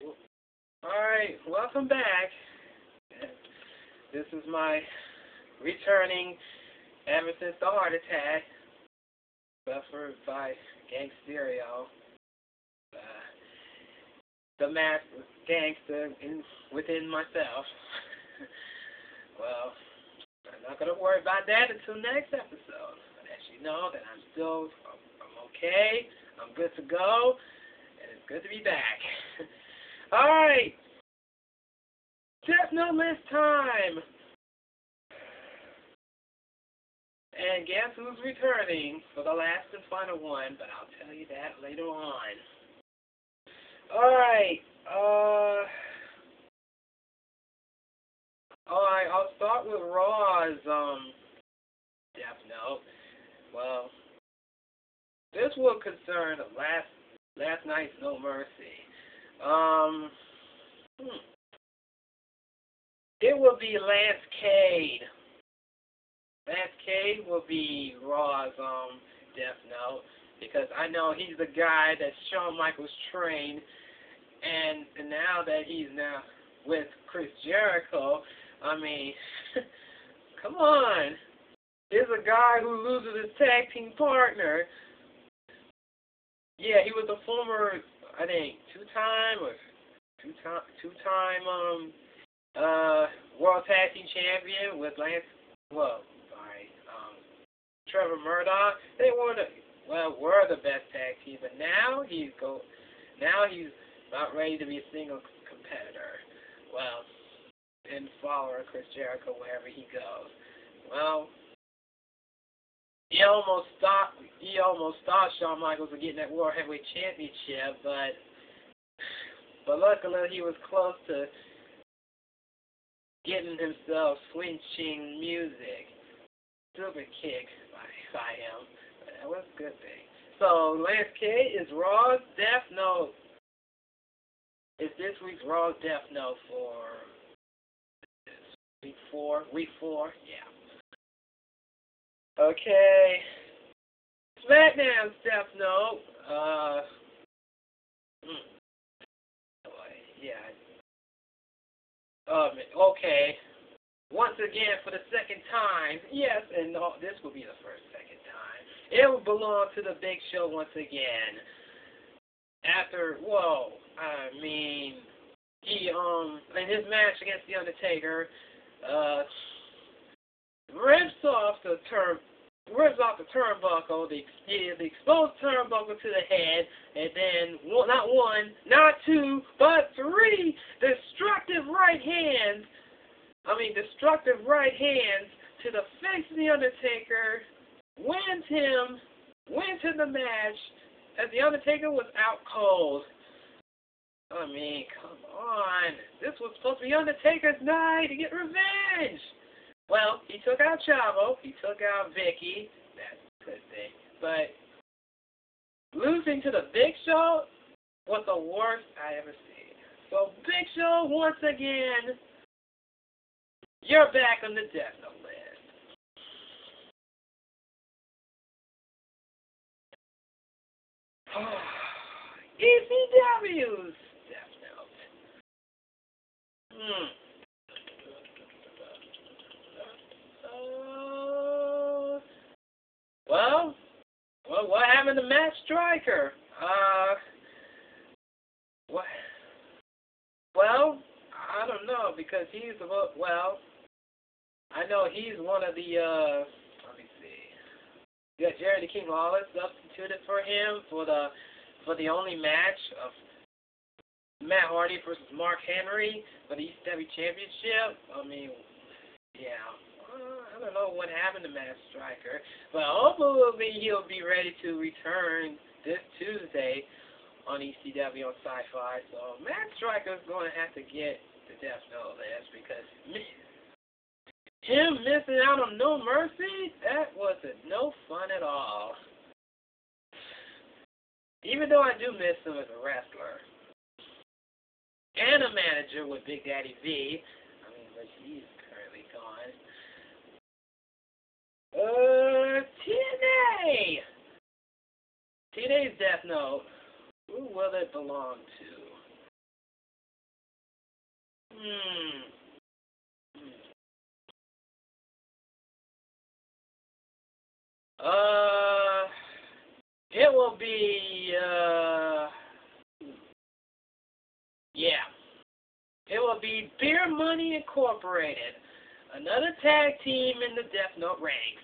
Alright, welcome back. This is my returning ever since the heart attack suffered by Gangsta. The master gangster within myself. Well, I'm not going to worry about that until next episode. But as you know, that I'm okay, I'm good to go, and it's good to be back. Alright, Death Note list time! And guess who's returning for the last and final one, but I'll tell you that later on. Alright, I'll start with Raw's, Death Note. Well, this will concern last night's No Mercy. It will be Lance Cade. Lance Cade will be Raw's, Death Note, because I know he's the guy that Shawn Michaels trained, and now that he's now with Chris Jericho, I mean, come on. There's a guy who loses his tag team partner. Yeah, he was a former, I think, two-time World Tag Team Champion with Trevor Murdoch. They were the best tag team, but now he's not ready to be a single competitor. Well, and follower Chris Jericho wherever he goes. Well, he almost stopped Shawn Michaels from getting that World Heavyweight Championship, but luckily he was close to getting himself switching music. Stupid kick by him. But that was a good thing. So Lance Cade is Raw's Death Note. Is this week's Raw's Death Note for week four? Yeah. Okay. SmackDown's Death Note. Yeah. Okay. Once again, for the second time, yes, and this will be the second time. It will belong to the Big Show once again. He in his match against The Undertaker, rips off the turnbuckle, the exposed turnbuckle to the head, and then not one, not two, but three destructive right hands to the face of The Undertaker, wins in the match, as The Undertaker was out cold. I mean, come on. This was supposed to be Undertaker's night to get revenge. Well, he took out Chavo, he took out Vicky, that's a good thing, but losing to the Big Show was the worst I ever seen. So Big Show, once again, you're back on the Death Note list. ECW's Death Note. Well, what happened to Matt Striker? Well, I don't know, because I know he's one of the, let me see. Yeah, Jerry the King Lawler substituted for him for the only match of Matt Hardy versus Mark Henry for the ECW Championship. I mean, yeah. I don't know what happened to Matt Striker, but hopefully he'll be ready to return this Tuesday on ECW on Sci-Fi. So Matt Striker's going to have to get the Death Note list, because him missing out on No Mercy, that wasn't no fun at all. Even though I do miss him as a wrestler and a manager with Big Daddy V, but he's currently gone. TNA! TNA's Death Note. Who will it belong to? be, yeah. It will be Beer Money Incorporated, another tag team in the Death Note ranks.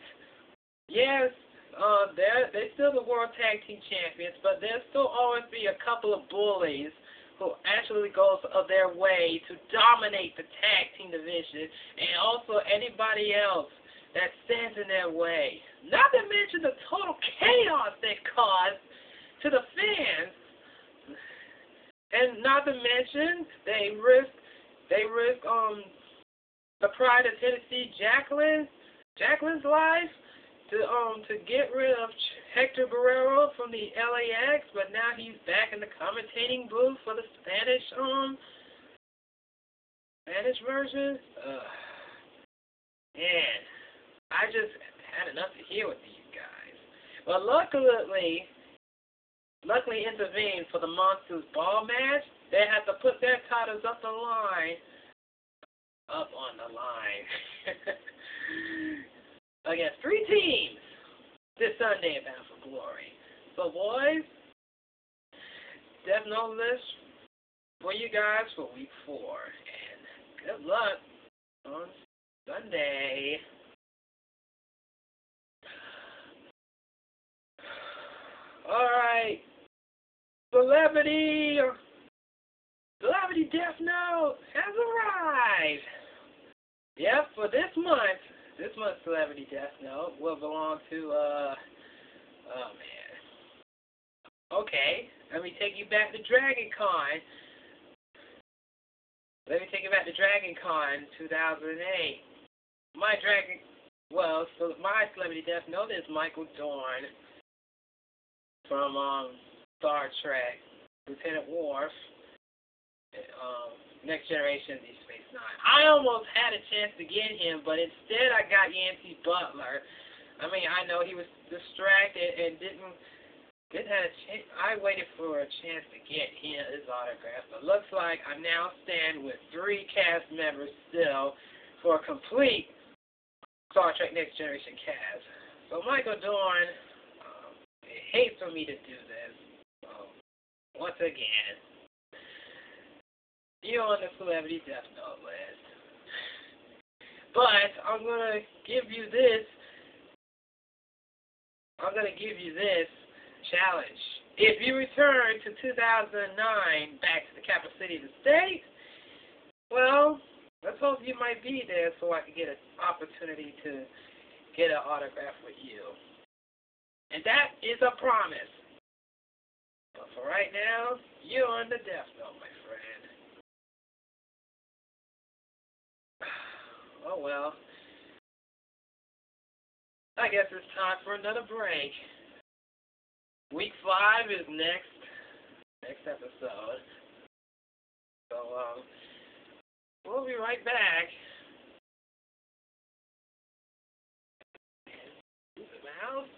Yes, they're still the World Tag Team Champions, but there'll still always be a couple of bullies who actually goes of their way to dominate the tag team division, and also anybody else that stands in their way. Not to mention the total chaos they cause to the fans. And not to mention, they risk the pride of Tennessee Jacqueline's life to get rid of Hector Guerrero from the LAX, but now he's back in the commentating booth for the Spanish version. Man, I just had enough to hear with these guys. But luckily intervened for the Monsters Ball match. They had to put their titles up on the line. Against 3 teams this Sunday at Bound for Glory. So boys, Death Note list for you guys for week 4. And good luck on Sunday. Alright. Celebrity Death Note has arrived. Yep, for this month's Celebrity Death Note will belong to, oh man. Okay, let me take you back to Dragon Con. Let me take you back to Dragon Con 2008. My Celebrity Death Note is Michael Dorn from Star Trek, Lieutenant Worf, Next Generation Deep Space Nine. I almost had a chance to get him, but instead I got Yancey Butler. I mean, I know he was distracted and didn't have a chance. I waited for a chance to get his autograph, but looks like I now stand with 3 cast members still for a complete Star Trek Next Generation cast. So Michael Dorn, it hates for me to do this. Once again, you're on the Celebrity Death Note list. But I'm gonna give you this challenge. If you return to 2009 back to the capital city of the state, well, let's hope you might be there so I can get an opportunity to get an autograph with you. And that is a promise. But for right now, you're on the Death Note, my friend. Oh well. I guess it's time for another break. Week 5 is next episode. So we'll be right back. Mouse.